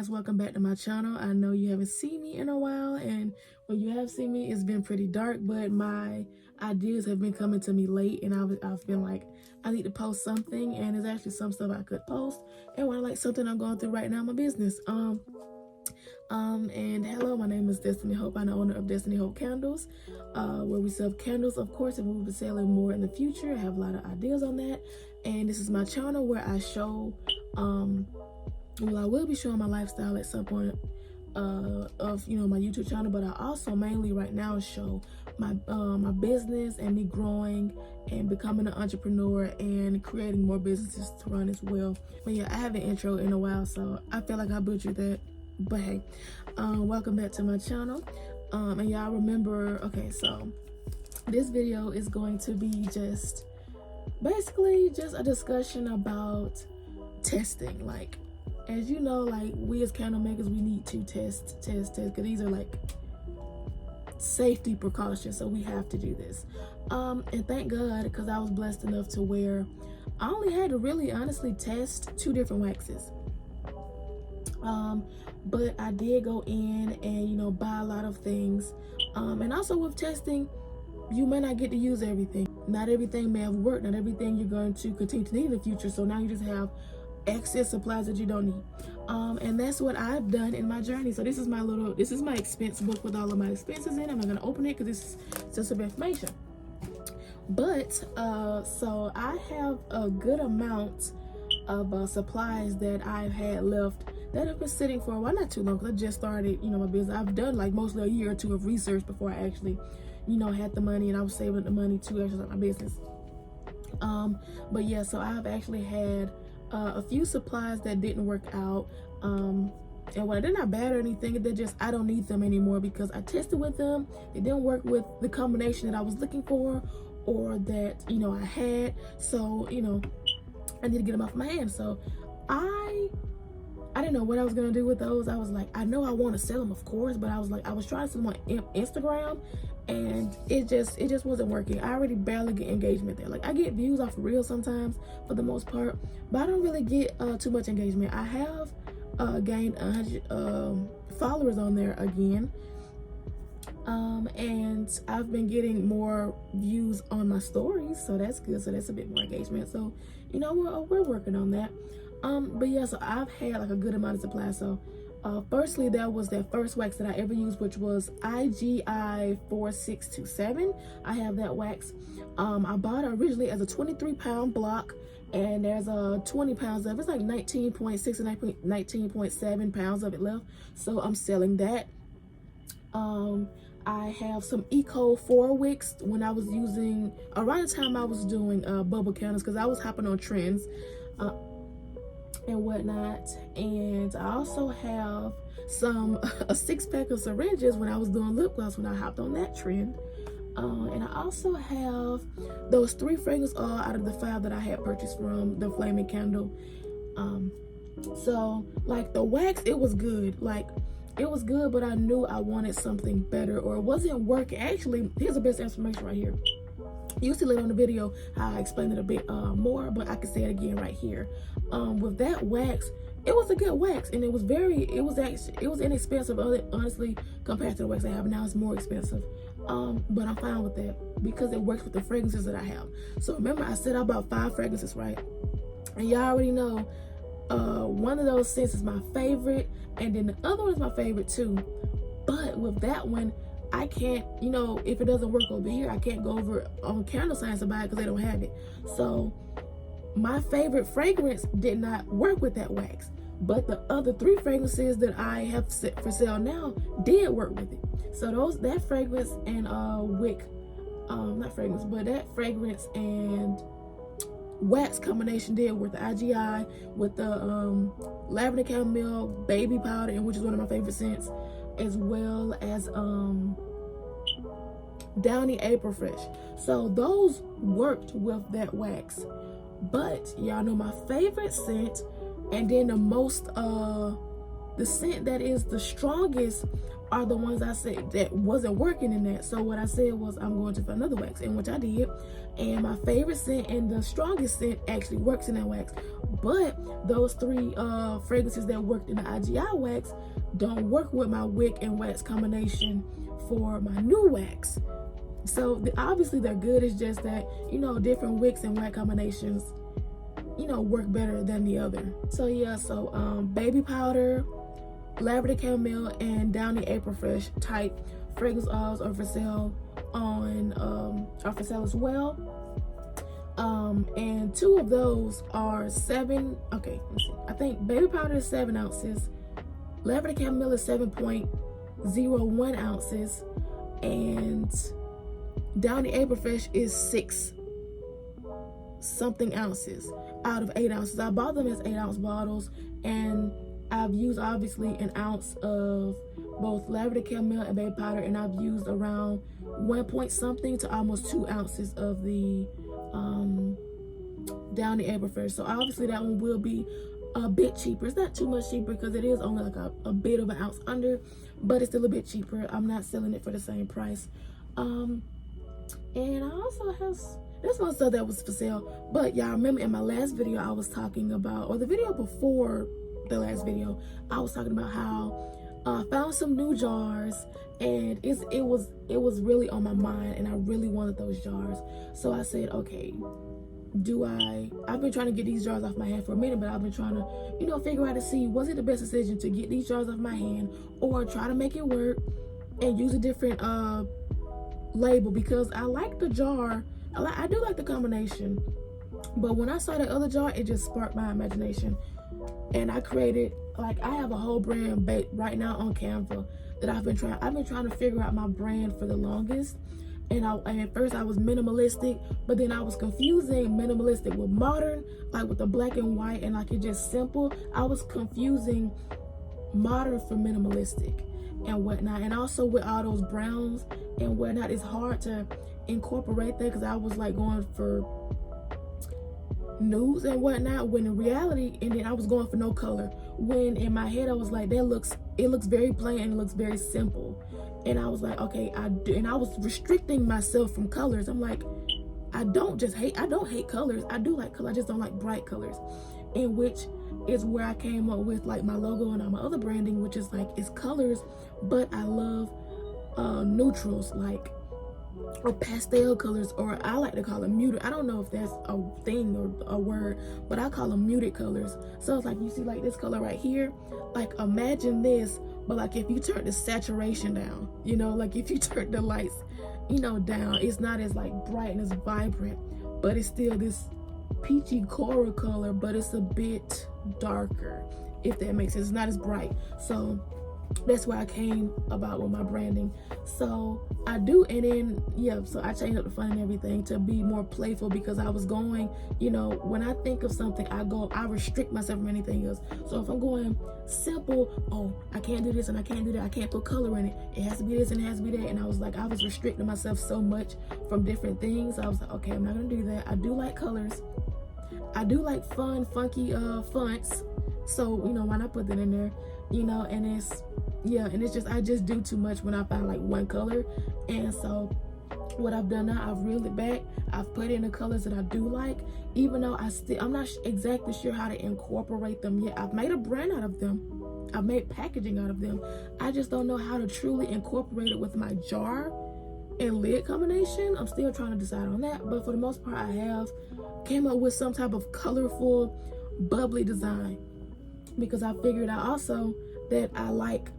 guys, welcome back to my channel. I know you haven't seen me in a while, and when you have seen me, it's been pretty dark, but my ideas have been coming to me late, and I've been like, I need to post something, and there's actually some stuff I could post, and when I like something I'm going through right now in my business. And hello, my name is Destiny Hope. I'm the owner of Destinyhopeandcocandles, where we sell candles, of course, and we'll be selling more in the future. I have a lot of ideas on that, and this is my channel where I show, well, I will be showing my lifestyle at some point of my YouTube channel, but I also mainly right now show my my business and me growing and becoming an entrepreneur and creating more businesses to run as well. But yeah, I haven't intro in a while, so I feel like I butchered that. But hey, welcome back to my channel. And y'all remember, okay, so this video is going to be just basically just a discussion about testing. Like, as you know, like, we as candle makers, we need to test, because these are like safety precautions, so we have to do this. And thank God, because I was blessed enough to where I only had to really honestly test 2 different waxes. But I did go in and buy a lot of things, and also with testing, you may not get to use everything. Not everything may have worked, not everything you're going to continue to need in the future, so now you just have excess supplies that you don't need. And that's what I've done in my journey. So this is my expense book with all of my expenses in it. I'm not going to open it because it's just some information, but so I have a good amount of supplies that I've had left that have been sitting for a while, not too long, because I just started my business. I've done like mostly a year or 2 of research before I actually had the money, and I was saving the money to actually start my business. But yeah, so I've actually had a few supplies that didn't work out, and when they're not bad or anything, they're just, I don't need them anymore because I tested with them. It didn't work with the combination that I was looking for or that I had, so I need to get them off my hands. So I didn't know what I was gonna do with those. I was like, I know I want to sell them, of course, but I was trying to sell them on Instagram, and it just wasn't working. I already barely get engagement there. Like, I get views off of Reels sometimes for the most part, but I don't really get too much engagement. I have gained 100 followers on there again, and I've been getting more views on my stories, so that's good. So that's a bit more engagement. So we're working on that. But yeah, so I've had like a good amount of supply. So firstly, there was that first wax that I ever used, which was IGI 4627. I have that wax. I bought it originally as a 23-pound block, and there's 20 pounds of it. It's like 19.6 and 19.7 pounds of it left, so I'm selling that. I have some Eco 4 wicks when I was using, around the time I was doing bubble candles, because I was hopping on trends and whatnot. And I also have some a 6-pack of syringes when I was doing lip gloss, when I hopped on that trend. And I also have those 3 fragrances out of the 5 that I had purchased from the Flaming Candle. So like the wax, it was good. Like, it was good, but I knew I wanted something better, or it wasn't working. Actually, here's the best information right here. You see later on the video how I explained it a bit more, but I can say it again right here. With that wax, it was a good wax, and it was inexpensive, honestly, compared to the wax I have now. It's more expensive, but I'm fine with that because it works with the fragrances that I have. So remember, I said I bought 5 fragrances, right? And y'all already know one of those scents is my favorite, and then the other one is my favorite too. But with that one, I can't, if it doesn't work over here, I can't go over on Candle Science to buy it because they don't have it. So my favorite fragrance did not work with that wax, but the other 3 fragrances that I have set for sale now did work with it. So that fragrance and wick, not fragrance, but that fragrance and wax combination did with the IGI, with the lavender chamomile baby powder, and which is one of my favorite scents, as well as Downy April Fresh. So those worked with that wax. But y'all know my favorite scent, and then the most the scent that is the strongest are the ones I said that wasn't working in that. So what I said was, I'm going to find another wax, and which I did. And my favorite scent and the strongest scent actually works in that wax. But those 3 fragrances that worked in the IGI wax don't work with my wick and wax combination for my new wax. So obviously they're good. It's just that, you know, different wicks and wax combinations, you know, work better than the other. So yeah, so baby powder, lavender chamomile, and Downy April Fresh type fragrance oils are for sale as well. And 2 of those are 7. Okay, let's see. I think baby powder is 7 ounces, lavender chamomile is 7.01 ounces, and Downy April Fresh is 6 something ounces out of 8 ounces. I bought them as 8-ounce bottles, and I've used obviously an ounce of both lavender chamomile and baby powder, and I've used around 1 point something to almost 2 ounces of the Downy April Fresh. So obviously that one will be a bit cheaper. It's not too much cheaper because it is only like a bit of an ounce under, but it's still a bit cheaper. I'm not selling it for the same price. And I also have this one stuff that was for sale. But y'all remember in my last video I was talking about, or the video before the last video, I was talking about how I found some new jars, and it was really on my mind, and I really wanted those jars. So I said, okay, I've been trying to get these jars off my hand for a minute, but I've been trying to, you know, figure out to see, was it the best decision to get these jars off my hand or try to make it work and use a different label, because I like the jar. I do like the combination, but when I saw that other jar, it just sparked my imagination, and I created, like, I have a whole brand right now on Canva that I've been trying to figure out my brand for the longest. And at first I was minimalistic, but then I was confusing minimalistic with modern, like with the black and white, and like it's just simple. I was confusing modern for minimalistic and whatnot, and also with all those browns and whatnot, it's hard to incorporate that because I was like going for nudes and whatnot, when in reality, and then I was going for no color, when in my head I was like, it looks very plain and it looks very simple. And I was like, okay, and I was restricting myself from colors. I'm like, I don't hate colors. I do like color, I just don't like bright colors. In which is where I came up with like my logo and all my other branding, which is like, it's colors, but I love neutrals, like, or pastel colors, or I like to call them muted. I don't know if that's a thing or a word, but I call them muted colors. So it's like, you see like this color right here, like imagine this, but like if you turn the saturation down, you know, like if you turn the lights, you know, down, it's not as like bright and as vibrant, but it's still this peachy coral color, but it's a bit darker, if that makes sense. It's not as bright. So that's where I came about with my branding. So I do, and then yeah, so I changed up the font and everything to be more playful, because I was going, you know, when I think of something, I restrict myself from anything else. So if I'm going simple, oh, I can't do this and I can't do that, I can't put color in it, it has to be this and it has to be that, and I was like, I was restricting myself so much from different things. I was like, okay, I'm not gonna do that. I do like colors, I do like fun, funky fonts, so you know, why not put that in there, you know? And it's, yeah, and it's just, I just do too much when I find like one color. And so what I've done now, I've reeled it back, I've put in the colors that I do like, even though I'm not exactly sure how to incorporate them yet. I've made a brand out of them, I've made packaging out of them, I just don't know how to truly incorporate it with my jar and lid combination. I'm still trying to decide on that, but for the most part I have came up with some type of colorful, bubbly design, because I figured out also that I like,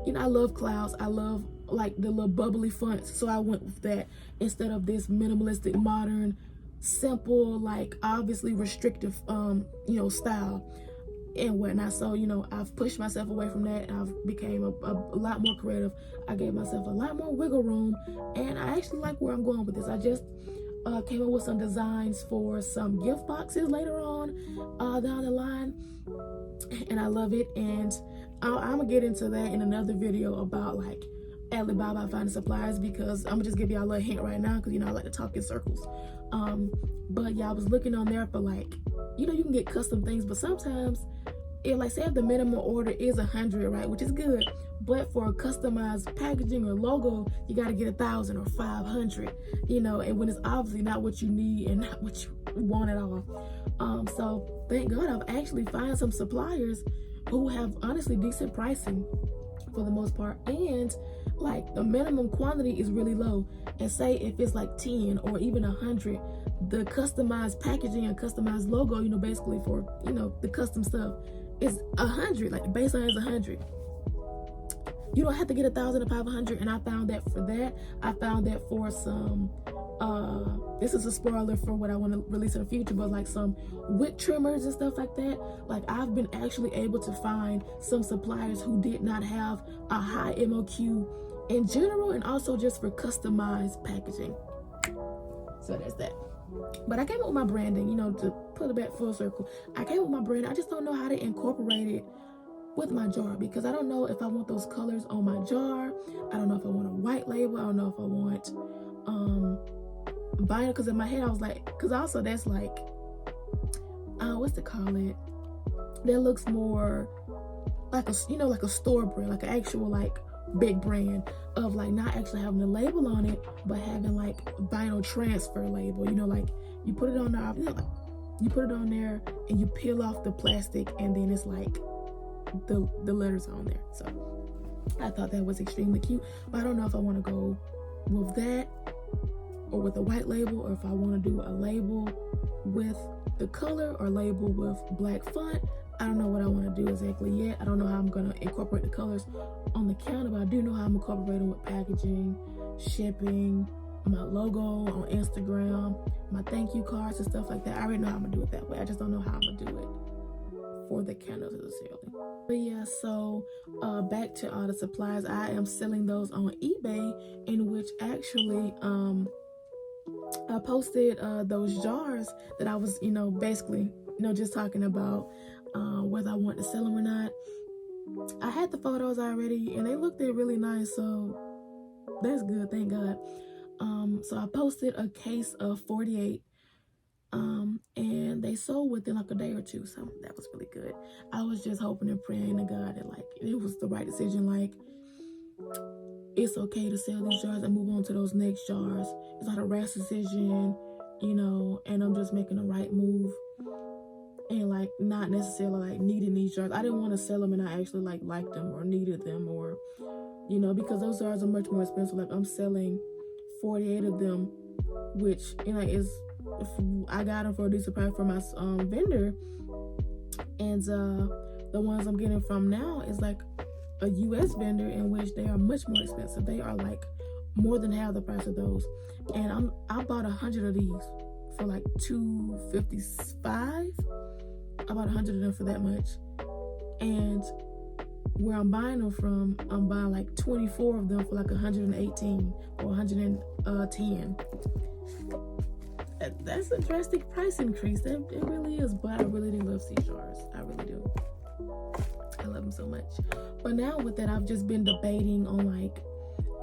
you know, I love clouds, I love like the little bubbly fonts, so I went with that instead of this minimalistic, modern, simple, like obviously restrictive you know, style and whatnot. So, you know, I've pushed myself away from that, and I've became a lot more creative. I gave myself a lot more wiggle room, and I actually like where I'm going with this. I just came up with some designs for some gift boxes later on down the line, and I love it. And I'm gonna get into that in another video about like Alibaba finding suppliers, because I'm gonna just give y'all a little hint right now, because you know I like to talk in circles. But yeah, I was looking on there for like, you know, you can get custom things, but sometimes like say if the minimum order is 100, right, which is good, but for customized packaging or logo, you got to get 1,000 or 500, you know, and when it's obviously not what you need and not what you want at all. So thank God I've actually found some suppliers who have honestly decent pricing for the most part, and like the minimum quantity is really low. And say if it's like 10 or even 100, the customized packaging and customized logo, you know, basically for, you know, the custom stuff is 100, like the baseline is 100. You don't have to get 1,000 or 500. And I found that for that. I found that for some this is a spoiler for what I want to release in the future, but like some wick trimmers and stuff like that, like I've been actually able to find some suppliers who did not have a high MOQ in general, and also just for customized packaging. So there's that. But I came up with my branding, you know, to put it back full circle. I came up with my branding. I just don't know how to incorporate it with my jar, because I don't know if I want those colors on my jar. I don't know if I want a white label. I don't know if I want vinyl, because in my head I was like, because also that's like what's to call it, that looks more like a, you know, like a store brand, like an actual like big brand of like not actually having a label on it, but having like vinyl transfer label, you know, like you put it on there, you know, like you put it on there and you peel off the plastic and then it's like the letters on there. So I thought that was extremely cute, but I don't know if I want to go with that or with a white label, or if I want to do a label with the color or label with black font. I don't know what I want to do exactly yet. I don't know how I'm going to incorporate the colors on the counter, but I do know how I'm incorporating with packaging, shipping, my logo on Instagram, my thank you cards and stuff like that. I already know how I'm going to do it that way. I just don't know how I'm going to do it for the candles necessarily. But yeah, so back to all the supplies. I am selling those on eBay, in which actually I posted those jars that I was, you know, basically, you know, just talking about whether I want to sell them or not. I had the photos already and they looked really nice, so that's good, thank God. So I posted a case of 48 and they sold within like a day or two, so that was really good. I was just hoping and praying to God that like it was the right decision, like it's okay to sell these jars and move on to those next jars. It's not a rash decision, you know, and I'm just making the right move and like not necessarily like needing these jars. I didn't want to sell them and I actually like liked them or needed them, or, you know, because those jars are much more expensive. Like I'm selling 48 of them, which, you know, is, I got them for a decent price for my vendor, and the ones I'm getting from now is like a US vendor, in which they are much more expensive. They are like more than half the price of those, and I bought 100 of these for like $255. I bought 100 of them for that much, and where I'm buying them from, I'm buying like 24 of them for like 118 or 110. That's a drastic price increase. It really is, but I really do love these jars. I really do. I love them so much. But now with that, I've just been debating on like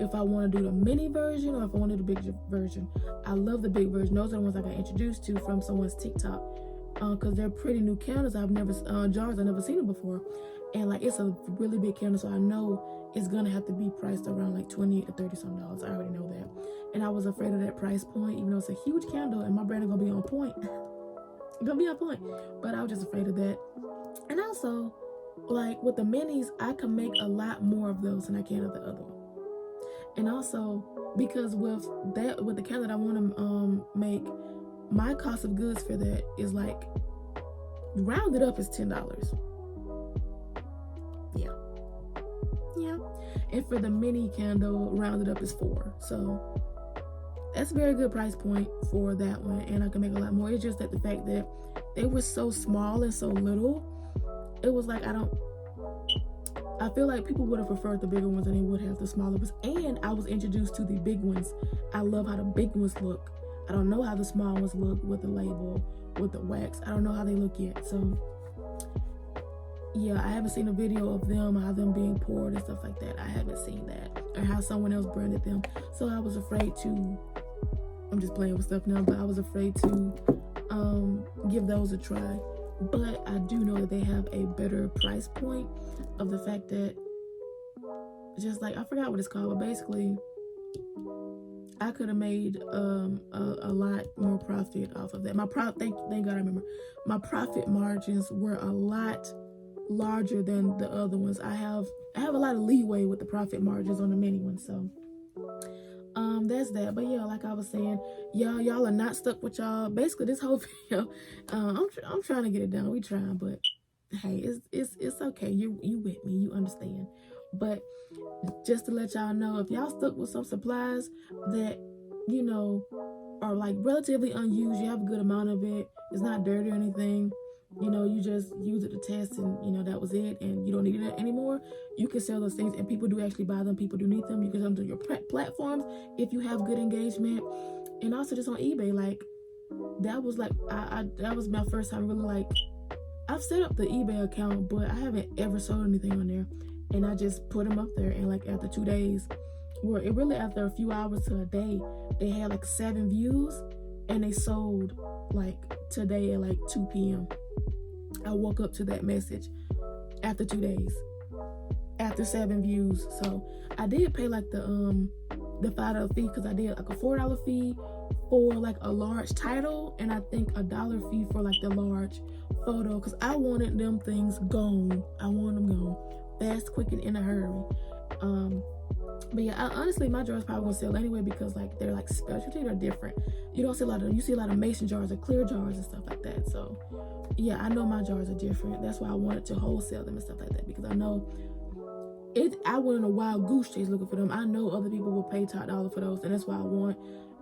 if I want to do the mini version or if I want to do the big version. I love the big version. Those are the ones I got introduced to from someone's TikTok, because they're pretty new candles. Jars I've never seen them before, and like it's a really big candle, so I know it's gonna have to be priced around like $20 to $30 some. I already know that, and I was afraid of that price point, even though it's a huge candle and my brand is gonna be on point. Gonna be on point, but I was just afraid of that. And also, like with the minis, I can make a lot more of those than I can of the other one. And also because with the candle that I want to make, my cost of goods for that is like rounded up is $10. Yeah. And for the mini candle, rounded up is $4. So that's a very good price point for that one, and I can make a lot more. It's just that the fact that they were so small and so little, it was like I feel like people would have preferred the bigger ones than they would have the smaller ones. And I was introduced to the big ones. I love how the big ones look. I don't know how the small ones look with the label, with the wax. I don't know how they look yet. So yeah, I haven't seen a video of them, how them being poured and stuff like that. I haven't seen that, or how someone else branded them. So I was afraid to, I'm just playing with stuff now, but I was afraid to give those a try. but I do know that they have a better price point of the fact that, just like, I forgot what it's called, but basically I could have made a lot more profit off of that. Thank God I remember. My profit margins were a lot larger than the other ones. I have a lot of leeway with the profit margins on the mini ones, so that's that. But yeah, like I was saying, y'all are not stuck with y'all. Basically, this whole video, I'm trying to get it done. We trying, but hey, it's okay. You with me, you understand. But just to let y'all know, if y'all stuck with some supplies that, you know, are like relatively unused, you have a good amount of it, it's not dirty or anything, you know, you just use it to test and, you know, that was it, and you don't need it anymore, you can sell those things, and people do actually buy them. People do need them. You can sell them to your platforms if you have good engagement, and also just on eBay. Like, that was like, that was my first time really, like, I've set up the eBay account, but I haven't ever sold anything on there. And I just put them up there, and like after 2 days, well, it really after a few hours to a day, they had like 7 views, and they sold like today at like 2 p.m. I woke up to that message after 2 days, after 7 views. So I did pay like the $5 fee, because I did like a $4 fee for like a large title, and I think a $1 fee for like the large photo, because I wanted them things gone. I want them gone fast, quick, and in a hurry. But yeah, honestly, my jars probably gonna sell anyway, because like they're like specialty, they're different. You don't see a lot of, you see a lot of mason jars or clear jars and stuff like that. So yeah, I know my jars are different. That's why I wanted to wholesale them and stuff like that, because I know it. I went on a wild goose chase looking for them. I know other people will pay top dollar for those, and that's why I want.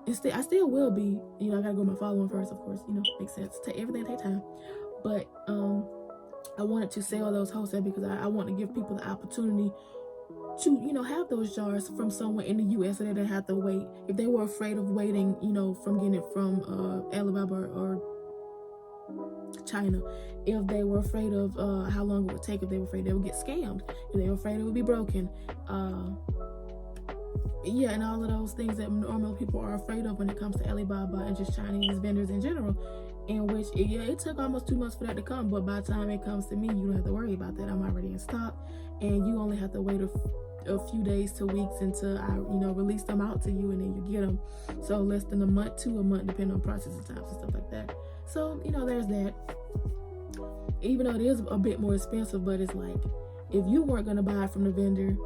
Instead, I still will be. You know, I gotta go my following first, of course. You know, makes sense. Everything take time, but I wanted to sell those wholesale, because I want to give people the opportunity to, you know, have those jars from somewhere in the U.S. so they don't have to wait. If they were afraid of waiting, you know, from getting it from Alabama or China, if they were afraid of how long it would take, if they were afraid they would get scammed, if they were afraid it would be broken, yeah, and all of those things that normal people are afraid of when it comes to Alibaba and just Chinese vendors in general. In which, it took almost 2 months for that to come, but by the time it comes to me, you don't have to worry about that. I'm already in stock, and you only have to wait a few days to weeks until I, you know, release them out to you, and then you get them. So less than a month to a month, depending on processing times and stuff like that. So, you know, there's that. Even though it is a bit more expensive, but it's like, if you weren't gonna buy it from the vendor,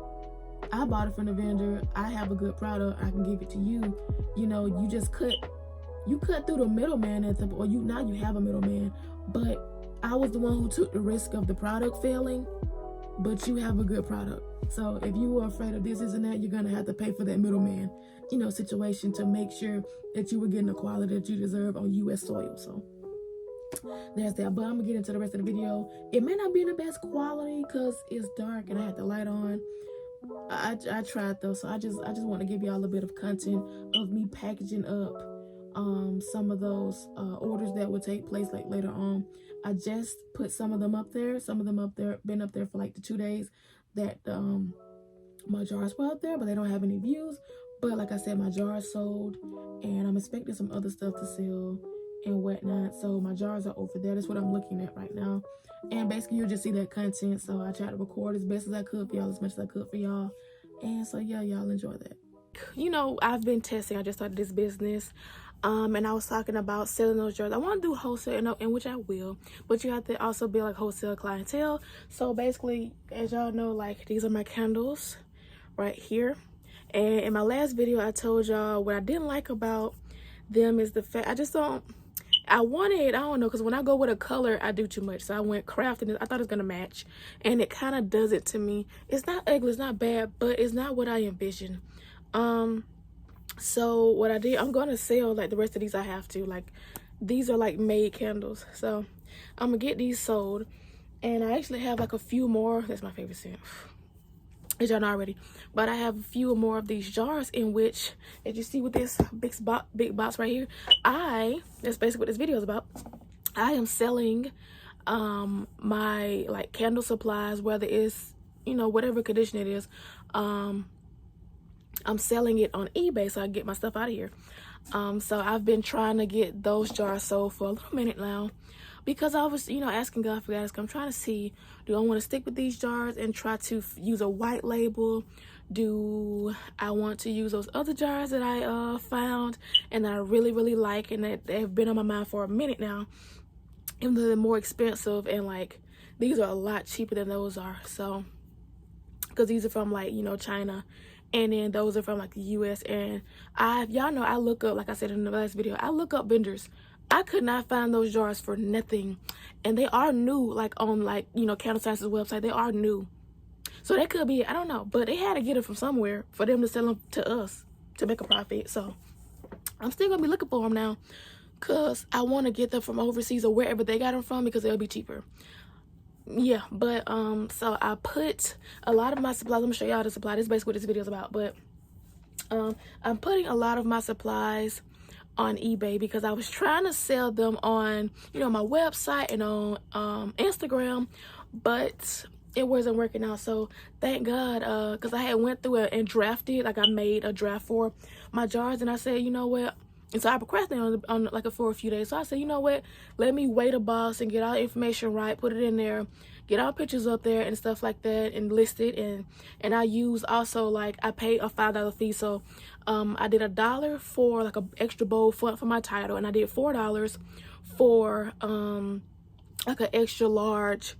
I bought it from the vendor, I have a good product, I can give it to you. You know, you just cut through the middleman or now you have a middleman, but I was the one who took the risk of the product failing, but you have a good product. So if you were afraid of this and that, you're gonna have to pay for that middleman, you know, situation to make sure that you were getting the quality that you deserve on U.S. soil. So there's that. But I'm gonna get into the rest of the video. It may not be in the best quality because it's dark and I had the light on. I tried though, so I just want to give y'all a bit of content of me packaging up some of those orders that would take place like later on. I just put some of them up there, been up there for like the 2 days that my jars were up there, but they don't have any views. But like I said, my jars sold, and I'm expecting some other stuff to sell and whatnot. So my jars are over there. That's what I'm looking at right now. And basically you'll just see that content. So I tried to record as best as I could for y'all, as much as I could for y'all. And so yeah, y'all enjoy that. You know, I've been testing. I just started this business. And I was talking about selling those jars. I want to do wholesale, and which I will, but you have to also build like wholesale clientele. So basically, as y'all know, like these are my candles right here. And in my last video, I told y'all what I didn't like about them is the fact I don't know, because when I go with a color, I do too much. So I went crafting. I thought it was gonna match, and it kind of does it to me. It's not ugly, it's not bad, but it's not what I envisioned. So what I did, I'm gonna sell like the rest of these. I have to, like, these are like made candles, so I'm gonna get these sold. And I actually have like a few more. That's my favorite scent, as y'all know already, but I have a few more of these jars, in which, as you see with this big box right here, that's basically what this video is about. I am selling my like candle supplies, whether it's, you know, whatever condition it is. I'm selling it on eBay, so I get my stuff out of here. So I've been trying to get those jars sold for a little minute now, because I was, you know, asking God for guidance. I'm trying to see, do I want to stick with these jars and try to use a white label? Do I want to use those other jars that I found and that I really, really like and that have been on my mind for a minute now? And they're more expensive, and like these are a lot cheaper than those are. So, because these are from like, you know, China, and then those are from like the US. And y'all know I look up, like I said in the last video, I look up vendors. I could not find those jars for nothing, and they are new, like on like, you know, Candle Science's website. They are new, so that could be, I don't know, but they had to get it from somewhere for them to sell them to us to make a profit. So I'm still gonna be looking for them now, because I want to get them from overseas or wherever they got them from, because they'll be cheaper. Yeah, but so I put a lot of my supplies, I'm gonna show y'all the supply. This is basically what this video is about. But I'm putting a lot of my supplies on eBay, because I was trying to sell them on, you know, my website and on Instagram, but it wasn't working out. So thank God, because I had went through it and drafted, like I made a draft for my jars, and I said, you know what, and so I procrastinated on like for a few days. So I said, you know what, let me wait a boss and get all the information right, put it in there, get all pictures up there and stuff like that, and list it. And I use also, like, I paid a $5 fee. So I did $1 for like a extra bold font for my title, and I did $4 for like an extra large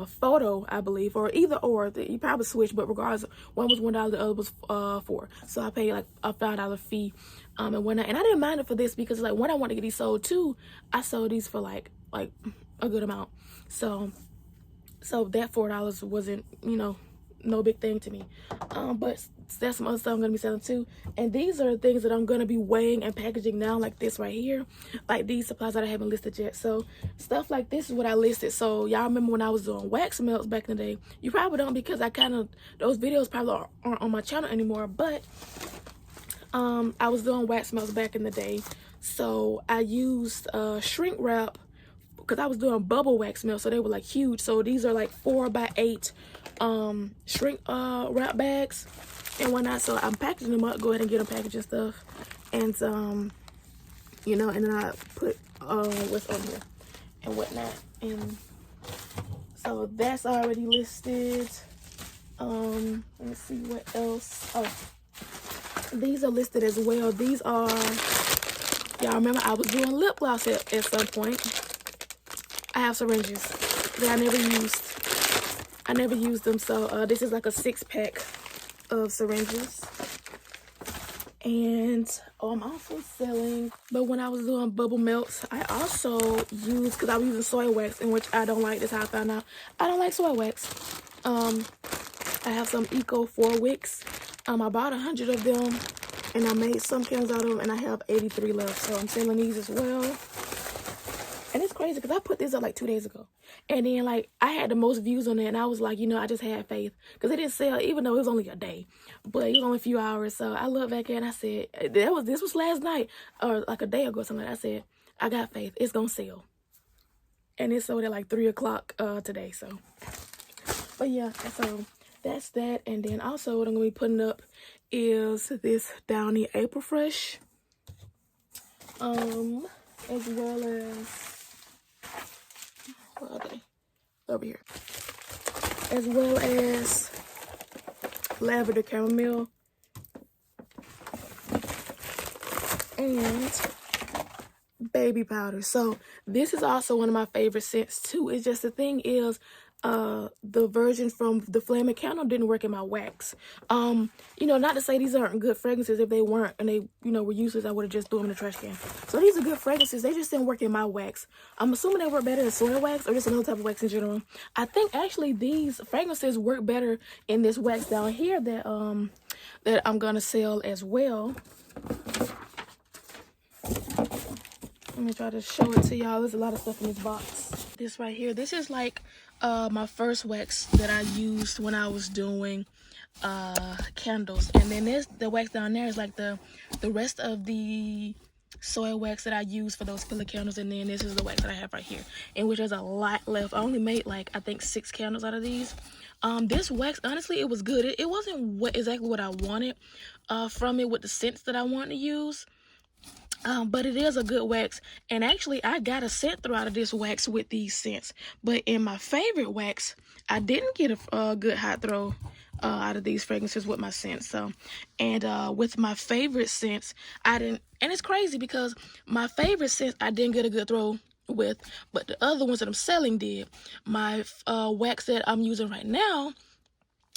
photo, I believe, or either or. You probably switch, but regardless, one was $1, the other was $4. So I paid like a $5 fee, and I didn't mind it for this, because like when I want to get these sold too, I sold these for like a good amount. So that $4 wasn't, you know, no big thing to me. But that's some other stuff I'm gonna be selling too. And these are the things that I'm gonna be weighing and packaging now, like this right here, like these supplies that I haven't listed yet. So stuff like this is what I listed. So y'all remember when I was doing wax melts back in the day? You probably don't, because I those videos probably aren't on my channel anymore. But I was doing wax melts back in the day, so I used shrink wrap, because I was doing bubble wax melts, so they were like huge. So these are like 4x8 shrink wrap bags and whatnot. So I'm packaging them up, go ahead and get them packaged and stuff. And you know, and then I put what's on here and whatnot. And so that's already listed. Let me see what else. Oh, these are listed as well. These are, y'all remember I was doing lip gloss at some point. I have syringes that I never used. I never used them. So this is like a 6-pack of syringes. And I'm also selling, but when I was doing bubble melts, I also used, because I was using soy wax, in which I don't like. That's how I found out I don't like soy wax. I have some Eco 4 wicks. I bought 100 of them, and I made some candles out of them, and I have 83 left. So I'm selling these as well. And it's crazy, because I put this up like 2 days ago, and then like I had the most views on it, and I was like, you know, I just had faith, because it didn't sell, even though it was only a day, but it was only a few hours. So I looked back at it, and I said, this was last night, or like a day ago or something. I said, I got faith, it's gonna sell. And it sold at like 3 o'clock today. So, but yeah, so that's that. And then also what I'm gonna be putting up is this Downy April Fresh, as well as, where are they? Over here. As well as lavender chamomile and baby powder. So this is also one of my favorite scents too. It's just, the thing is, the version from the Flaming Candle didn't work in my wax. You know, not to say these aren't good fragrances. If they weren't and they, you know, were useless, I would have just threw them in the trash can. So these are good fragrances. They just didn't work in my wax. I'm assuming they work better in soy wax, or just another type of wax in general. I think actually these fragrances work better in this wax down here that that I'm gonna sell as well. Let me try to show it to y'all. There's a lot of stuff in this box. This right here, this is like my first wax that I used when I was doing candles. And then the wax down there is like the rest of the soy wax that I use for those filler candles. And then this is the wax that I have right here, in which there's a lot left. I only made like, I think 6 candles out of these. This wax, honestly, it was good. It wasn't exactly what I wanted from it with the scents that I wanted to use. But it is a good wax, and actually I got a scent through out of this wax with these scents. But in my favorite wax, I didn't get a good hot throw out of these fragrances with my scents. So, and with my favorite scents, I didn't. And it's crazy because my favorite scents I didn't get a good throw with, but the other ones that I'm selling did. My wax that I'm using right now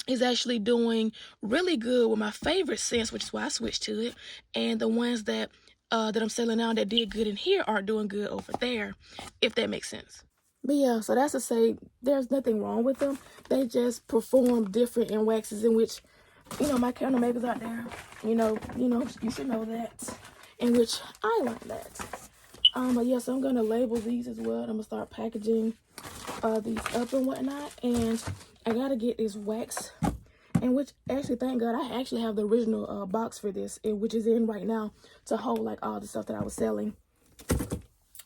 is actually doing really good with my favorite scents, which is why I switched to it. And the ones that I'm selling now that did good in here aren't doing good over there, if that makes sense. But yeah, so that's to say there's nothing wrong with them. They just perform different in waxes in which, you know, my candle makers out there, you should know that, in which I like that. But yeah, so I'm gonna label these as well. I'm gonna start packaging these up and whatnot, and I gotta get this wax, and which actually, thank God, I actually have the original box for this, which is in right now to hold like all the stuff that I was selling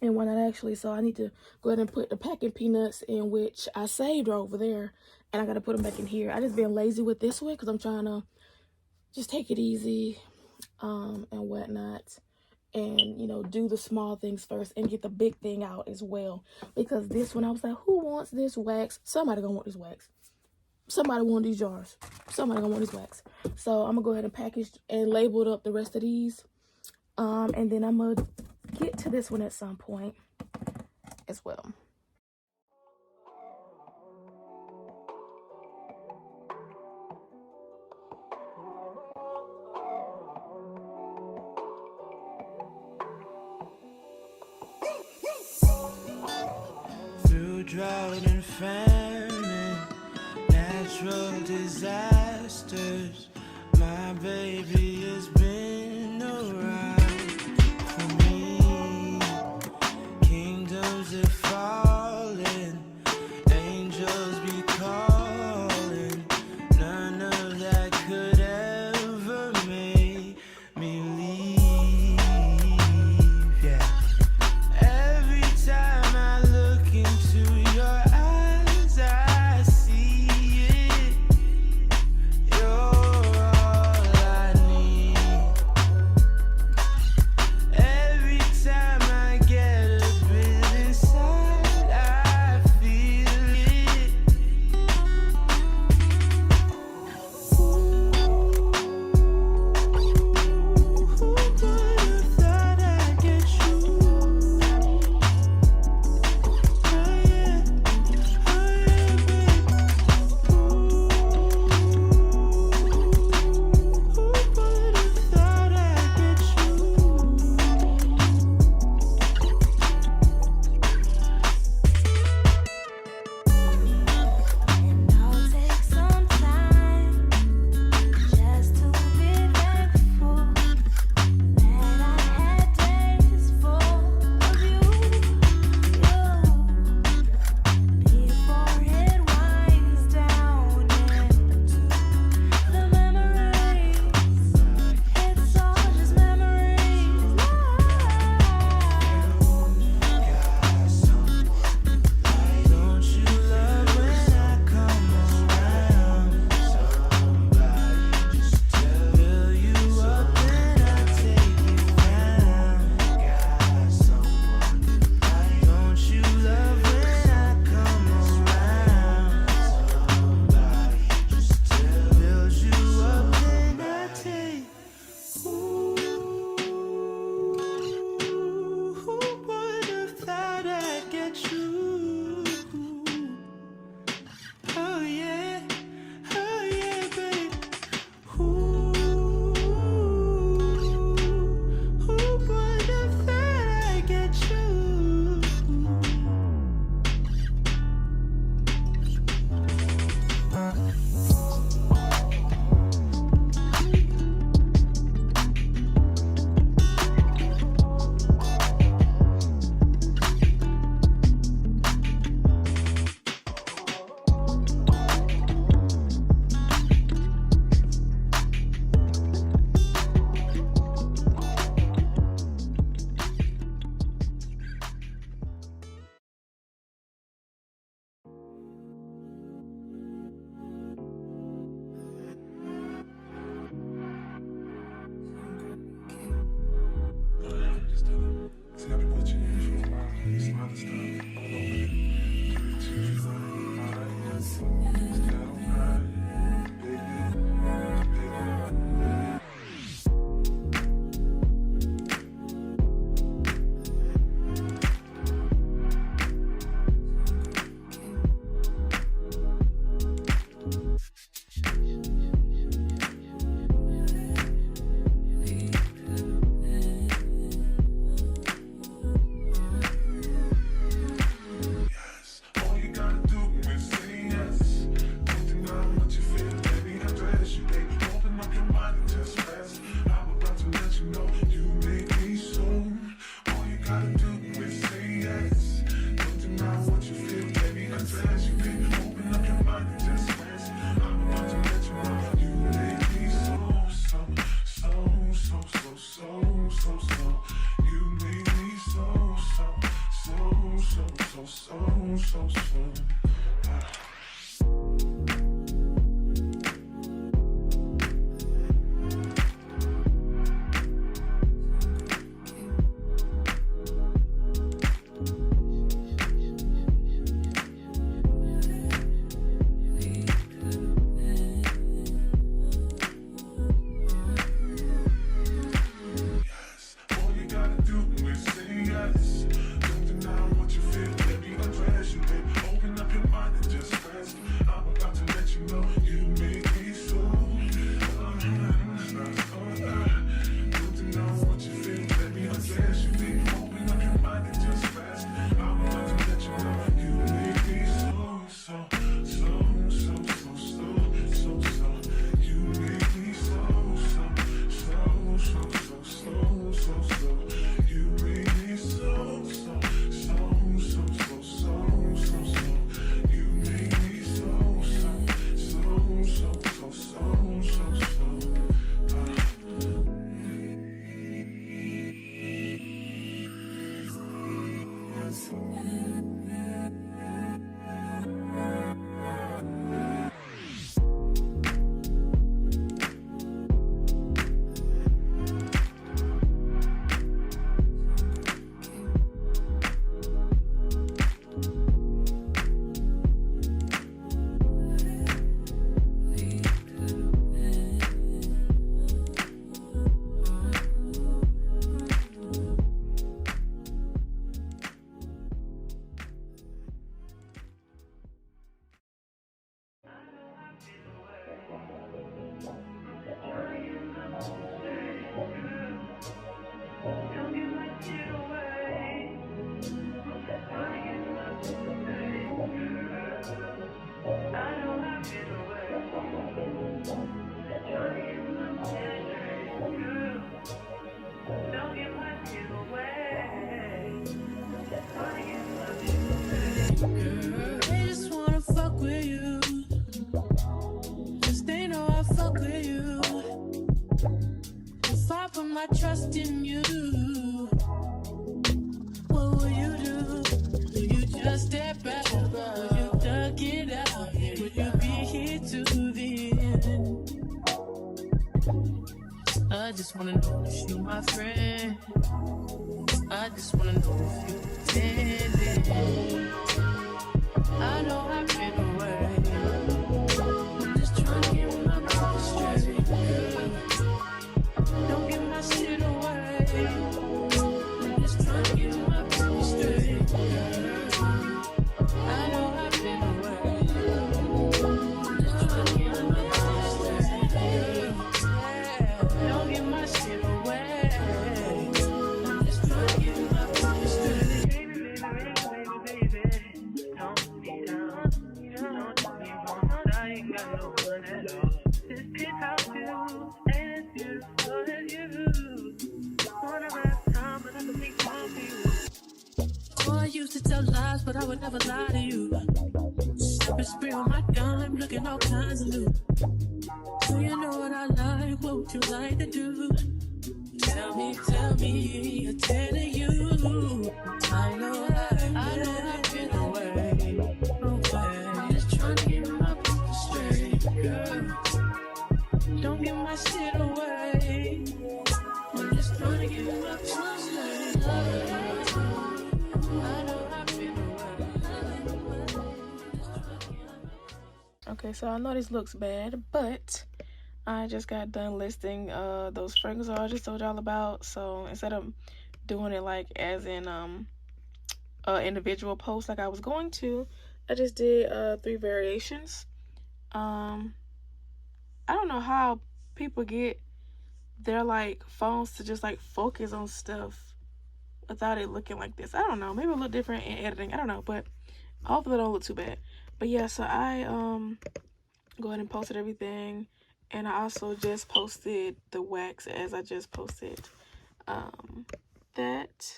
and whatnot actually. So I need to go ahead and put the packing peanuts in which I saved over there, and I gotta put them back in here. I just been lazy with this one because I'm trying to just take it easy and whatnot, and do the small things first and get the big thing out as well. Because this one, I was like, who wants this wax? Somebody gonna want this wax. Somebody want these jars. Somebody gonna want this wax. So I'm gonna go ahead and package and label up the rest of these, and then I'm gonna get to this one at some point as well. Through drought and famine, natural disasters, my baby has been around for me. Kingdoms are falling, angels be calling. None of that could ever make me leave. Yeah. Every time I look into your eyes, I see it. You're all I need. gotta do is say yes. Don't deny what you feel, baby, confess. You can open up your mind and just rest. I'm about to let you know you make me so. You make me so. They just wanna fuck with you. Just they know I fuck with you. If I put my trust in you, what will you do? Will you just step back? Will you duck it out? Will you be here to the end? I just wanna know if you my friend. I just wanna know if you pretending. I know I've been away. I'm just trying to get my mind straight. Don't give my shit away. I'm just trying to get my mind straight. I know I've been away. I'm just trying to get my mind straight. Don't give my shit away. I'm just trying to get my mind straight. I used to tell lies, but I would never lie to you. Been spraying on my dime, looking all kinds of new. So you know what I like, what would you like to do? Tell me, I'm telling you. I know I've been away. I'm just trying to get my people straight, girl. Don't give my shit away. I'm just trying to get my people straight. Okay, so I know this looks bad, but I just got done listing those fragrances I just told y'all about. So instead of doing it like as in individual posts like I was going to, I just did 3 variations. I don't know how people get their like phones to just like focus on stuff without it looking like this. I don't know, maybe a little different in editing, I don't know, but hopefully it don't look too bad. But yeah, so I go ahead and posted everything, and I also just posted the wax as I just posted that.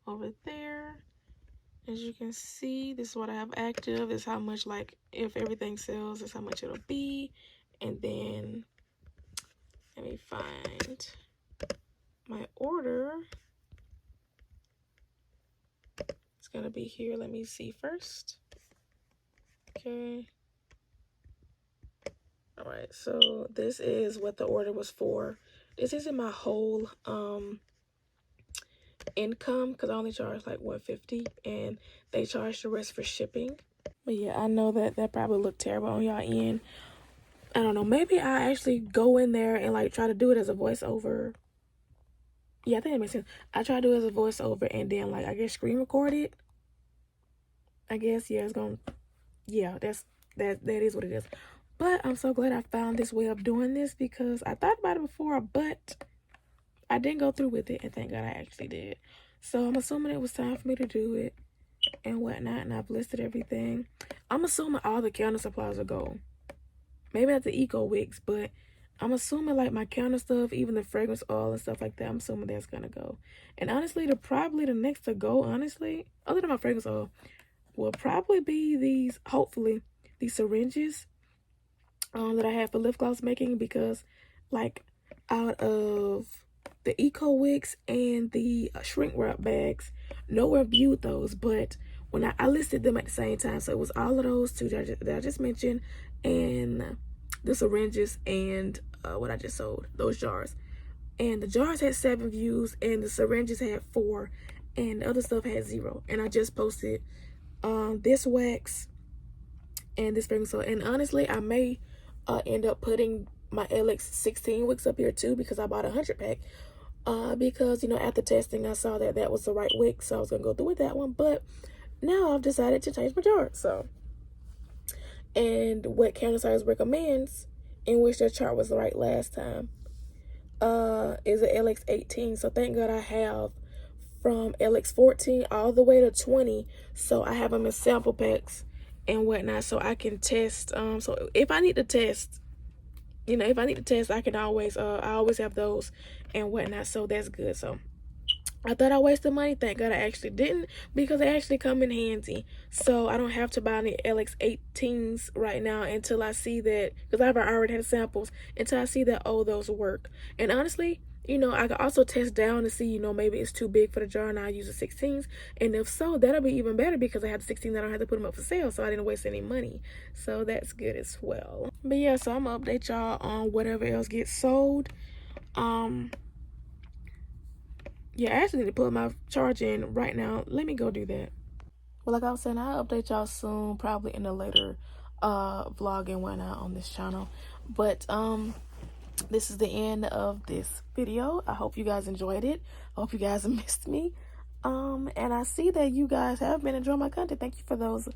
over there. As you can see, this is what I have active. This is how much, like, if everything sells, this is how much it'll be. And then let me find my order. It's gonna be here. Let me see first. Okay. All right, so this is what the order was for. This isn't my whole income, because I only charge like $150 and they charge the rest for shipping. But yeah, I know that probably looked terrible on y'all end. I don't know, maybe I actually go in there and like try to do it as a voiceover. Yeah, I think that makes sense. I try to do it as a voiceover and then like I guess screen record it. I guess, yeah, it's gonna, yeah, that is what it is. But I'm so glad I found this way of doing this, because I thought about it before, but I didn't go through with it, and thank God I actually did. So I'm assuming it was time for me to do it and whatnot, and I've listed everything. I'm assuming all the counter supplies will go. Maybe not the eco wicks, but I'm assuming like my counter stuff, even the fragrance oil and stuff like that, I'm assuming that's gonna go. And honestly, probably the next to go, honestly, other than my fragrance oil, will probably be these, hopefully, these syringes that I have for lip gloss making, because like out of the eco wicks and the shrink wrap bags, nowhere viewed those, but when I listed them at the same time, so it was all of those two that I just mentioned, and the syringes and what I just sold, those jars. And the jars had 7 views and the syringes had 4 and the other stuff had 0. And I just posted this wax and this fragrance oil. And honestly, I may end up putting my LX16 wicks up here too, because I bought a 100 pack. Because, you know, after testing, I saw that was the right wick, so I was gonna go through with that one. But now I've decided to change my chart. So, and what Counter Size recommends, in which their chart was right last time, is an LX18. So thank God I have from LX14 all the way to 20. So I have them in sample packs and whatnot, so I can test. So if I need to test, you know, I can always, I always have those and whatnot. So that's good. So I thought I wasted money. Thank God I actually didn't, because they actually come in handy. So I don't have to buy any LX18s right now until I see that, because I've already had samples, until I see that, oh, those work. And honestly, you know, I can also test down to see, you know, maybe it's too big for the jar and I'll use the 16s. And if so, that'll be even better, because I have the 16s, I don't have to put them up for sale, so I didn't waste any money. So that's good as well. But yeah, so I'm gonna update y'all on whatever else gets sold. Yeah, I actually need to put my charge in right now. Let me go do that. Well, like I was saying, I'll update y'all soon, probably in a later vlog and whatnot on this channel. But this is the end of this video. I hope you guys enjoyed it. I hope you guys missed me. And I see that you guys have been enjoying my content. Thank you for those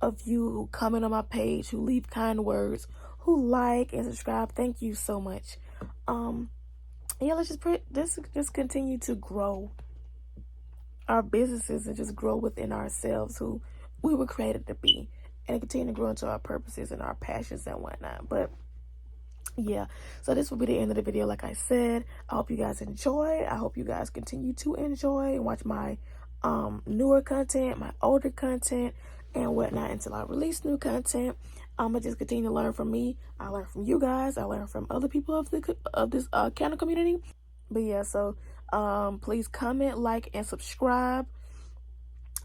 of you who comment on my page, who leave kind words, who like and subscribe. Thank you so much. Yeah, let's just continue to grow our businesses and just grow within ourselves, who we were created to be, and continue to grow into our purposes and our passions and whatnot. But yeah, so this will be the end of the video. Like I said, I hope you guys enjoy. I hope you guys continue to enjoy and watch my newer content, my older content, and whatnot, until I release new content. I'm gonna just continue to learn from me. I learn from you guys. I learn from other people of this candle community. But yeah, so please comment, like, and subscribe.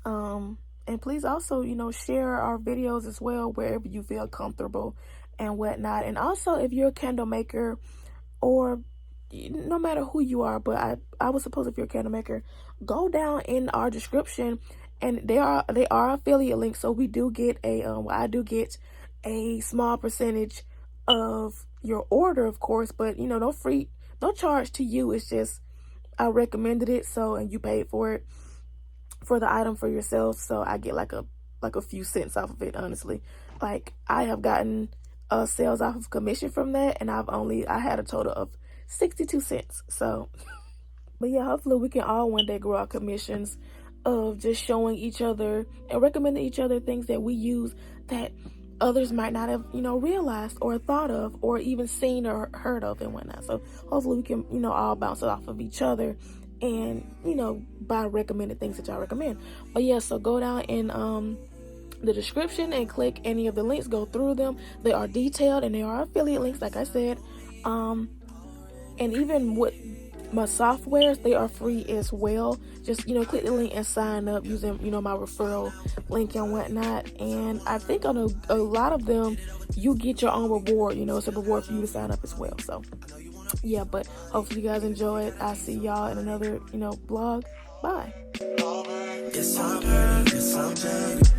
And please also, you know, share our videos as well wherever you feel comfortable and whatnot. And also, if you're a candle maker, or no matter who you are, but I would suppose if you're a candle maker, go down in our description, and they are affiliate links. So we do get I do get a small percentage of your order, of course, but you know, no charge to you. It's just I recommended it, so, and you paid for it, for the item for yourself, so I get like a few cents off of it. Honestly, like I have gotten sales off of commission from that, and I had a total of 62 cents. So but yeah, hopefully we can all one day grow our commissions of just showing each other and recommending each other things that we use that others might not have, you know, realized or thought of or even seen or heard of and whatnot. So hopefully we can, you know, all bounce it off of each other and, you know, buy recommended things that y'all recommend. But yeah, so go down in the description and click any of the links, go through them. They are detailed and they are affiliate links, like I said. And even with my softwares, they are free as well. Just, you know, click the link and sign up using, you know, my referral link and whatnot. And I think on a lot of them, you get your own reward. You know, it's a reward for you to sign up as well. So yeah, but hopefully you guys enjoy it. I'll see y'all in another, you know, vlog. Bye. Yes, I'm dirty. Yes, I'm dirty.